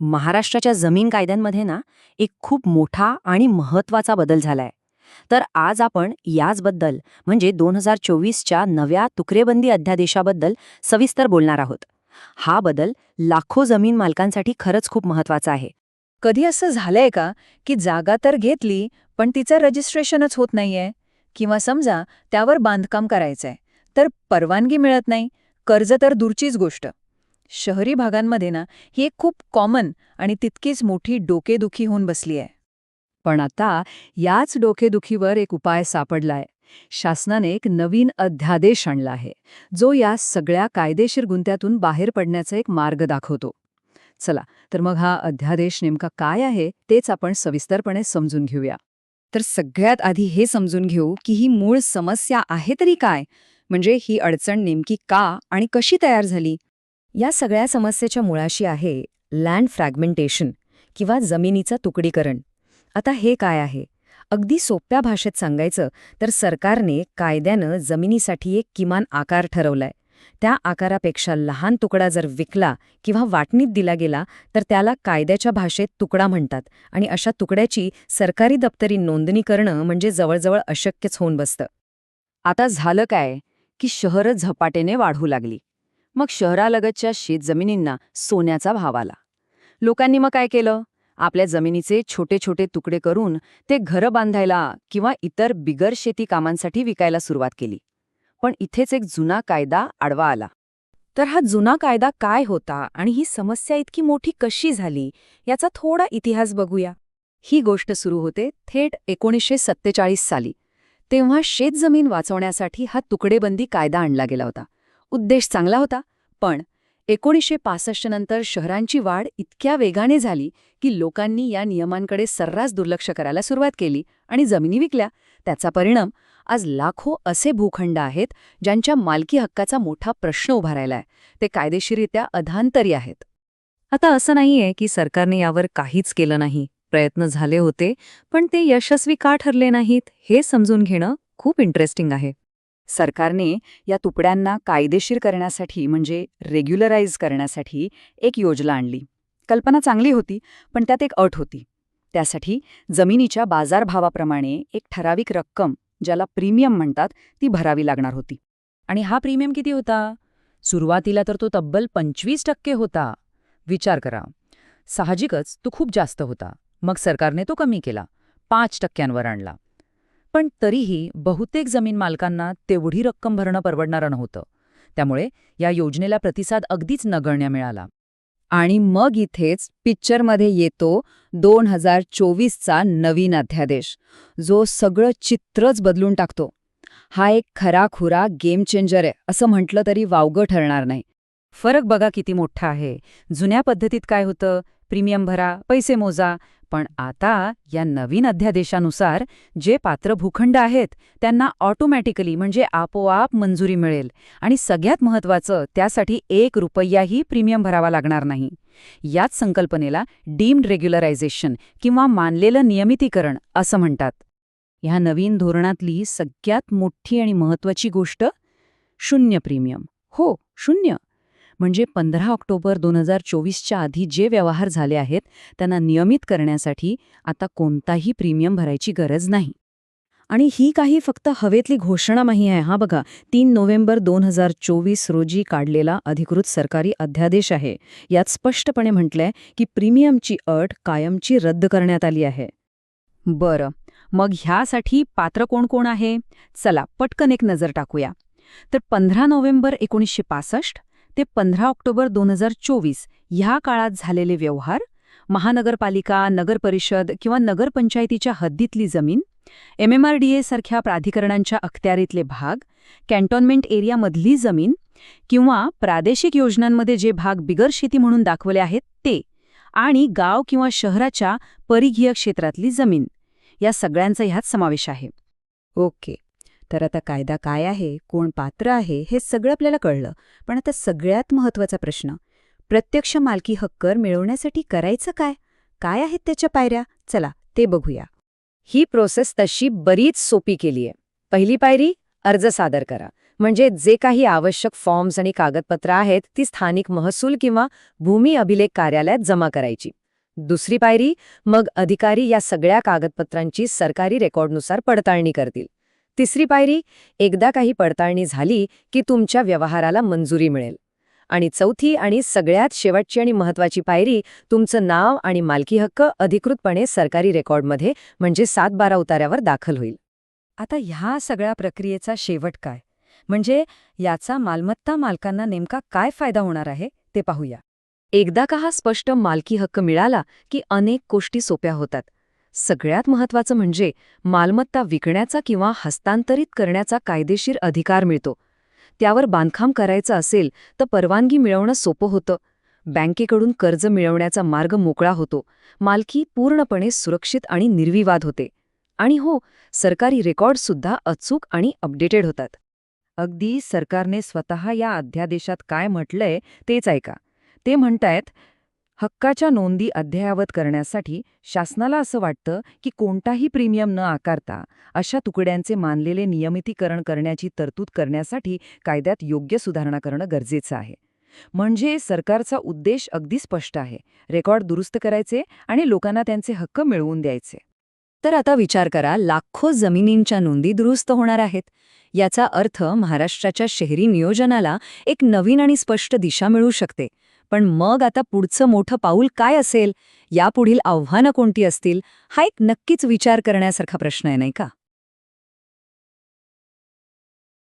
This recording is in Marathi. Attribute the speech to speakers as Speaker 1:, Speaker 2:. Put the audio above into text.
Speaker 1: महाराष्ट्राच्या जमीन कायद्यांमध्ये ना एक खूप मोठा आणि महत्वाचा बदल झालाय. तर आज आपण याचबद्दल म्हणजे 2024च्या नव्या तुकडेबंदी अध्यादेशाबद्दल सविस्तर बोलणार आहोत. हा बदल लाखो जमीन मालकांसाठी खरंच खूप महत्वाचा आहे.
Speaker 2: कधी असं झालंय का की जागा तर घेतली पण तिचं रजिस्ट्रेशनच होत नाहीये? किंवा समजा त्यावर बांधकाम करायचंय तर परवानगी मिळत नाही, कर्ज तर दूरचीच गोष्ट. शहरी भागांमध्ये ना ही एक खूप कॉमन आणि तितकीच मोठी डोकेदुखी होऊन बसली आहे.
Speaker 3: पण आता याच डोकेदुखीवर एक उपाय सापडलाय. शासनाने एक नवीन अध्यादेश आणला आहे, जो या सगळ्या कायदेशीर गुंत्यातून बाहेर पडण्याचा एक मार्ग दाखवतो. चला, तर मग हा अध्यादेश नेमका काय आहे तेच आपण सविस्तरपणे समजून घेऊया. तर सगळ्यात आधी हे समजून घेऊ की ही मूळ समस्या आहे तरी काय, म्हणजे ही अडचण नेमकी का आणि कशी तयार झाली.
Speaker 1: या सगळ्या समस्येच्या मुळाशी आहे लँड फ्रॅगमेंटेशन किंवा जमिनीचं तुकडीकरण. आता हे काय आहे? अगदी सोप्या भाषेत सांगायचं तर सरकारने कायद्यानं जमिनीसाठी एक किमान आकार ठरवलाय. त्या आकारापेक्षा लहान तुकडा जर विकला किंवा वाटणीत दिला गेला तर त्याला कायद्याच्या भाषेत तुकडा म्हणतात आणि अशा तुकड्याची सरकारी दप्तरी नोंदणी करणं म्हणजे जवळजवळ अशक्यच होऊन बसतं.
Speaker 3: आता झालं काय की शहरं झपाट्याने वाढू लागली. मग शहरालगतच्या शेतजमिनींना सोन्याचा भाव आला. लोकांनी मग काय केलं? आपल्या जमिनीचे छोटे छोटे तुकडे करून ते घरं बांधायला किंवा इतर बिगर शेती कामांसाठी विकायला सुरुवात केली. पण इथेच एक जुना कायदा आडवा आला.
Speaker 1: तर हा जुना कायदा काय होता आणि ही समस्या इतकी मोठी कशी झाली याचा थोडा इतिहास बघूया.
Speaker 3: ही गोष्ट सुरू होते थेट 1947 साली. तेव्हा शेतजमीन वाचवण्यासाठी हा तुकडेबंदी कायदा आणला गेला होता. उद्देश चांगला होता, पण 1965 नंतर शहरांची वाढ इतक्या वेगाने झाली की लोकांनी या नियमांकडे सर्रास दुर्लक्ष करायला सुरुवात केली आणि जमिनी विकल्या. त्याचा परिणाम आज लाखो असे भूखंड आहेत ज्यांच्या मालकी हक्काचा मोठा प्रश्न उभा राहिलाय. ते कायदेशीररित्या अधांतरी आहेत.
Speaker 1: आता असं नाहीये की सरकारने यावर काहीच केलं नाही. प्रयत्न झाले होते, पण ते यशस्वी का ठरले नाहीत हे समजून घेणं खूप इंटरेस्टिंग आहे.
Speaker 3: सरकारने या तुकड्यांना कायदेशीर करण्यासाठी म्हणजे रेग्युलराइज करण्यासाठी एक योजना आणली. कल्पना चांगली होती, पण त्यात एक अट होती. त्यासाठी जमिनीच्या बाजारभावाप्रमाणे एक ठराविक रक्कम, ज्याला प्रीमियम म्हणतात, ती भरावी लागणार होती.
Speaker 1: आणि हा प्रीमियम किती होता? सुरुवातीला तर तो तब्बल 25% होता. विचार करा. साहजिकच तो खूप जास्त होता. मग सरकारने तो कमी केला, 5%वर आणला. पण तरीही बहुतेक जमीन मालकांना तेवढी रक्कम भरणं परवडणारं नव्हतं. त्यामुळे या योजनेला प्रतिसाद अगदीच नगण्य मिळाला.
Speaker 3: आणि मग इथेच पिक्चरमध्ये येतो 2024चा नवीन अध्यादेश, जो सगळं चित्रच बदलून टाकतो. हा एक खराखुरा गेम चेंजर आहे असं म्हटलं तरी वावगं ठरणार नाही.
Speaker 1: फरक बघा किती मोठा आहे. जुन्या पद्धतीत काय होतं? प्रीमियम भरा, पैसे मोजा. पण आता या नवीन अध्यादेशानुसार जे पात्र भूखंड आहेत त्यांना ऑटोमॅटिकली म्हणजे आपोआप मंजुरी मिळेल. आणि सगळ्यात महत्त्वाचं, त्यासाठी 1 रुपयाही प्रीमियम भरावा लागणार नाही. याच संकल्पनेला डीम्ड रेग्युलरायझेशन किंवा मानलेलं नियमितीकरण असं म्हणतात. ह्या नवीन धोरणातली सगळ्यात मोठी आणि महत्त्वाची गोष्ट, शून्य प्रीमियम. हो, शून्य. म्हणजे 15 ऑक्टोबर 2024च्या आधी जे व्यवहार झाले आहेत त्यांना नियमित करण्यासाठी आता कोणताही प्रीमियम भरायची गरज नाही. आणि ही काही फक्त हवेतली घोषणा नाही आहे. हा बघा, 3 नोव्हेंबर 2024 रोजी काढलेला अधिकृत सरकारी अध्यादेश आहे. यात स्पष्टपणे म्हटलंय की प्रीमियमची अट कायमची रद्द करण्यात आली आहे. बरं, मग ह्यासाठी पात्र कोण कोण आहे? चला पटकन एक नजर टाकूया. तर 15 नोव्हेंबर 1965 ते 15 ऑक्टोबर 2024 ह्या काळात झालेले व्यवहार, महानगरपालिका, नगरपरिषद किंवा नगरपंचायतीच्या हद्दीतली जमीन, MMRDA सारख्या प्राधिकरणांच्या अखत्यारीतले भाग, कॅन्टोन्मेंट एरियामधली जमीन किंवा प्रादेशिक योजनांमध्ये जे भाग बिगर शेती म्हणून दाखवले आहेत ते, आणि गाव किंवा शहराच्या परिघीय क्षेत्रातली जमीन, या सगळ्यांचा ह्यात समावेश आहे.
Speaker 2: ओके, तर आता कायदा काय आहे, कोण पात्र आहे, हे सगळं आपल्याला कळलं. पण आता सगळ्यात महत्त्वाचा प्रश्न, प्रत्यक्ष मालकी हक्क मिळवण्यासाठी करायचं काय? काय आहेत त्याच्या पायऱ्या? चला ते बघूया.
Speaker 3: ही प्रोसेस तशी बरीच सोपी केली आहे. पहिली पायरी, अर्ज सादर करा. म्हणजे जे काही आवश्यक फॉर्म्स आणि कागदपत्र आहेत ती स्थानिक महसूल किंवा भूमी अभिलेख कार्यालयात जमा करायची. दुसरी पायरी, मग अधिकारी या सगळ्या कागदपत्रांची सरकारी रेकॉर्डनुसार पडताळणी करतील. तिसरी पायरी, एकदा काही पडताळणी झाली की तुमच्या व्यवहाराला मंजुरी मिळेल. आणि चौथी आणि सगळ्यात शेवटची आणि महत्त्वाची पायरी, तुमचं नाव आणि मालकी हक्क अधिकृतपणे सरकारी रेकॉर्डमध्ये म्हणजे 7/12 उतार्यावर दाखल होईल.
Speaker 1: आता ह्या सगळ्या प्रक्रियेचा शेवट काय? म्हणजे याचा मालमत्ता मालकांना नेमका काय फायदा होणार आहे ते पाहूया.
Speaker 3: एकदा का हा स्पष्ट मालकी हक्क मिळाला की अनेक गोष्टी सोप्या होतात. सगळ्यात महत्त्वाचं म्हणजे मालमत्ता विकण्याचा किंवा हस्तांतरित करण्याचा कायदेशीर अधिकार मिळतो. त्यावर बांधकाम करायचं असेल तर परवानगी मिळवणं सोपं होतं. बँकेकडून कर्ज मिळवण्याचा मार्ग मोकळा होतो. मालकी पूर्णपणे सुरक्षित आणि निर्विवाद होते. आणि हो, सरकारी रेकॉर्डसुद्धा अचूक आणि अपडेटेड होतात.
Speaker 1: अगदी सरकारने स्वतः या अध्यादेशात काय म्हटलंय तेच ऐका. ते म्हणतायत, हक्काच्या नोंदी अद्ययावत करण्यासाठी शासनाला असं वाटतं की कोणताही प्रीमियम न आकारता अशा तुकड्यांचे मानलेले नियमितीकरण करण्याची तरतूद करण्यासाठी कायद्यात योग्य सुधारणा करणं गरजेचं आहे. म्हणजे सरकारचा उद्देश अगदी स्पष्ट आहे, रेकॉर्ड दुरुस्त करायचे आणि लोकांना त्यांचे हक्क मिळवून द्यायचे.
Speaker 3: तर आता विचार करा, लाखो जमिनींच्या नोंदी दुरुस्त होणार आहेत. याचा अर्थ महाराष्ट्राच्या शहरी नियोजनाला एक नवीन आणि स्पष्ट दिशा मिळू शकते. पण मग आता पुढचं मोठं पाऊल काय असेल? यापुढील आव्हानं कोणती असतील? हा एक नक्कीच विचार करण्यासारखा प्रश्न आहे, नाही का?